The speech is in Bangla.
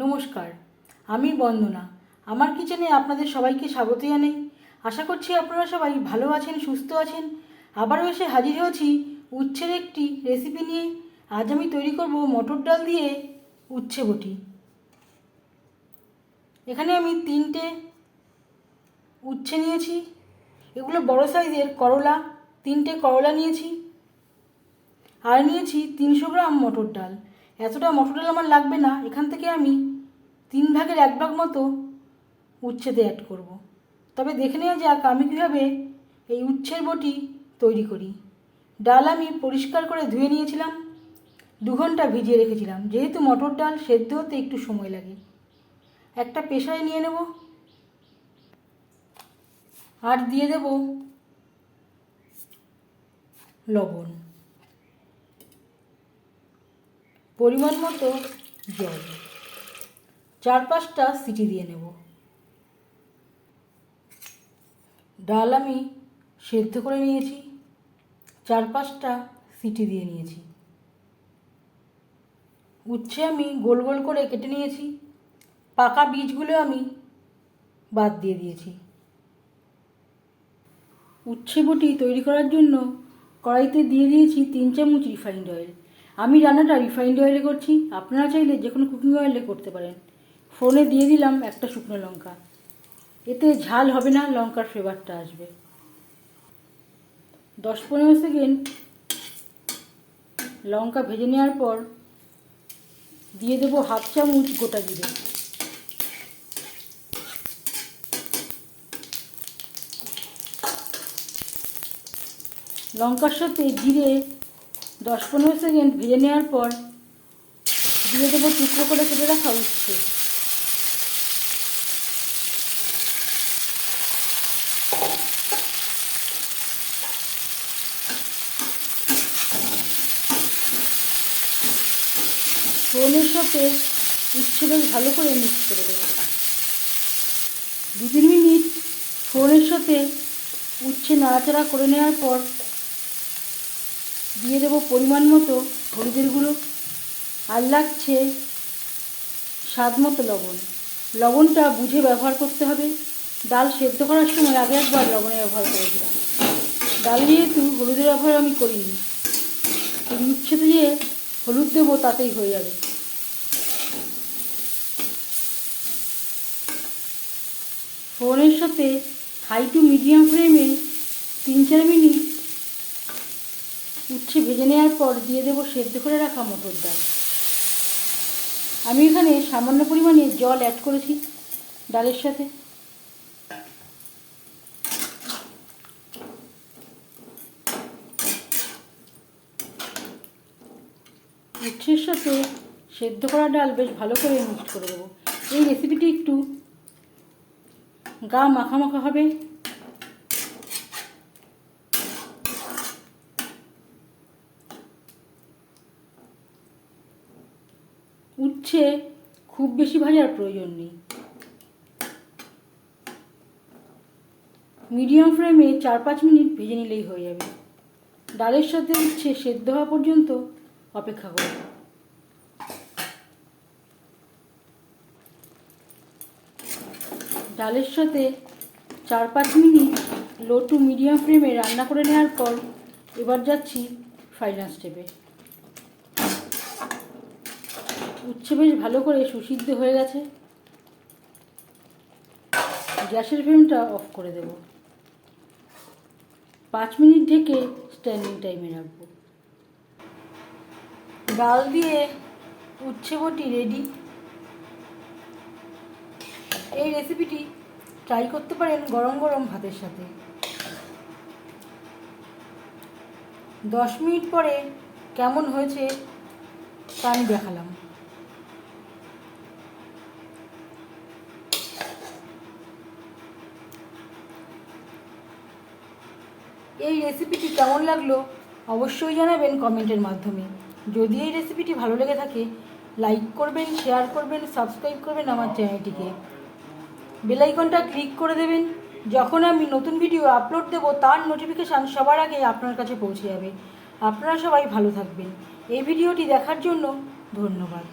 নমস্কার, আমি বন্দনা। আমার কিচেনে আপনাদের সবাইকে স্বাগত জানাই। আশা করছি আপনারা সবাই ভালো আছেন, সুস্থ আছেন। আবারও এসে হাজির হয়েছি উচ্ছের একটি রেসিপি নিয়ে। আজ আমি তৈরি করব মটর ডাল দিয়ে উচ্ছে বটি। এখানে আমি 3টে উচ্ছে নিয়েছি। এগুলো বড় সাইজের করলা, 3টে করলা নিয়েছি। আর নিয়েছি 300 গ্রাম মটর ডাল। এতটা মটর ডাল আমার লাগবে না, এখান থেকে আমি 3 ভাগের 1 ভাগ মতো উচ্ছেতে অ্যাড করব। তবে দেখে নেওয়া যাক আমি কীভাবে এই উচ্ছের বটি তৈরি করি। ডাল আমি পরিষ্কার করে ধুয়ে নিয়েছিলাম, 2 ঘন্টা ভিজিয়ে রেখেছিলাম। যেহেতু মটর ডাল সেদ্ধ হতে একটু সময় লাগে। একটা প্রেসারে নিয়ে নেব আর দিয়ে দেব লবণ, পরিমাণ মতো জল, 4-5টা সিটি দিয়ে নেব। ডাল আমি সেদ্ধ করে নিয়েছি, 4-5টা সিটি দিয়ে নিয়েছি। উচ্ছে আমি গোল গোল করে কেটে নিয়েছি, পাকা বীজগুলো আমি বাদ দিয়ে দিয়েছি। উচ্ছে বটি তৈরি করার জন্য কড়াইতে দিয়ে দিয়েছি 3 চামচ রিফাইন্ড অয়েল। আমি রান্নাটা রিফাইন্ড অয়েলে করছি, আপনারা চাইলে যে কোনো কুকিং অয়েলে করতে পারেন। ফোড়নে দিয়ে দিলাম একটা শুকনো লঙ্কা। এতে ঝাল হবে না, লঙ্কার ফ্লেভারটা আসবে। 10-15 সেকেন্ড লঙ্কা ভেজে নেওয়ার পর দিয়ে দেবো 1/2 চামচ গোটা জিরে। লঙ্কার সাথে জিরে 10-15 সেকেন্ড ভেজে নেওয়ার পর দিয়ে দেবো টুকরো করে কেটে রাখা উচ্ছে। ফোড়নের সাথে উচ্ছে বেশ ভালো করে মিক্স করে দেবো। 2-3 মিনিট ফোড়নের সাথে উচ্ছে নাড়াচাড়া করে নেওয়ার পর দিয়ে দেবো পরিমাণ মতো হলুদের গুঁড়ো, আর লাগছে স্বাদ মতো লবণ। লবণটা বুঝে ব্যবহার করতে হবে। ডাল সেদ্ধ করার সময় আগে একবার লবণের ব্যবহার করেছিলাম। ডাল যেহেতু হলুদের ব্যবহার আমি করিনি, এই উচ্ছেতে দিয়ে হলুদ দেবো, তাতেই হয়ে যাবে। ফোড়নের সাথে হাই টু মিডিয়াম ফ্লেমে 3-4 মিনিট উচ্ছে ভেজে নেওয়ার পর দিয়ে দেবো সেদ্ধ করে রাখা মটর ডাল। আমি এখানে সামান্য পরিমাণে জল অ্যাড করেছি ডালের সাথে। উচ্ছের সাথে সেদ্ধ করা ডাল বেশ ভালো করে মিক্সড করে দেবো। এই রেসিপিটি একটু গা মাখা মাখা হবে। উচ্ছে খুব বেশি ভাজার প্রয়োজন নেই, মিডিয়াম ফ্লেমে 4-5 মিনিট ভেজে নিলেই হয়ে যাবে। ডালের সাথে উচ্ছে সেদ্ধ হওয়া পর্যন্ত অপেক্ষা করব। ডালের সাথে 4-5 মিনিট লো টু মিডিয়াম ফ্লেমে রান্না করে নেওয়ার পর এবার যাচ্ছি ফাইনাল স্টেপে। উচ্ছে বেশ ভালো করে সুসিদ্ধ হয়ে গেছে, গ্যাসের ফ্লেমটা অফ করে দেব। 5 মিনিট ঢেকে স্ট্যান্ডিং টাইমে রাখবো। ডাল দিয়ে উচ্ছে বটি রেডি। এই রেসিপিটি ট্রাই করতে পারেন গরম গরম ভাতের সাথে। 10 মিনিট পরে কেমন হয়েছে তা আমি দেখালাম। এই রেসিপিটি কেমন লাগলো অবশ্যই জানাবেন কমেন্টের মাধ্যমে। যদি এই রেসিপিটি ভালো লেগে থাকে লাইক করবেন, শেয়ার করবেন, সাবস্ক্রাইব করবেন আমার চ্যানেলটিকে। বেল আইকনটা ক্লিক করে দেবেন। যখন আমি নতুন ভিডিও আপলোড দেব তার নোটিফিকেশান সবার আগে আপনার কাছে পৌঁছে যাবে। আপনারা সবাই ভালো থাকবেন। এই ভিডিওটি দেখার জন্য ধন্যবাদ।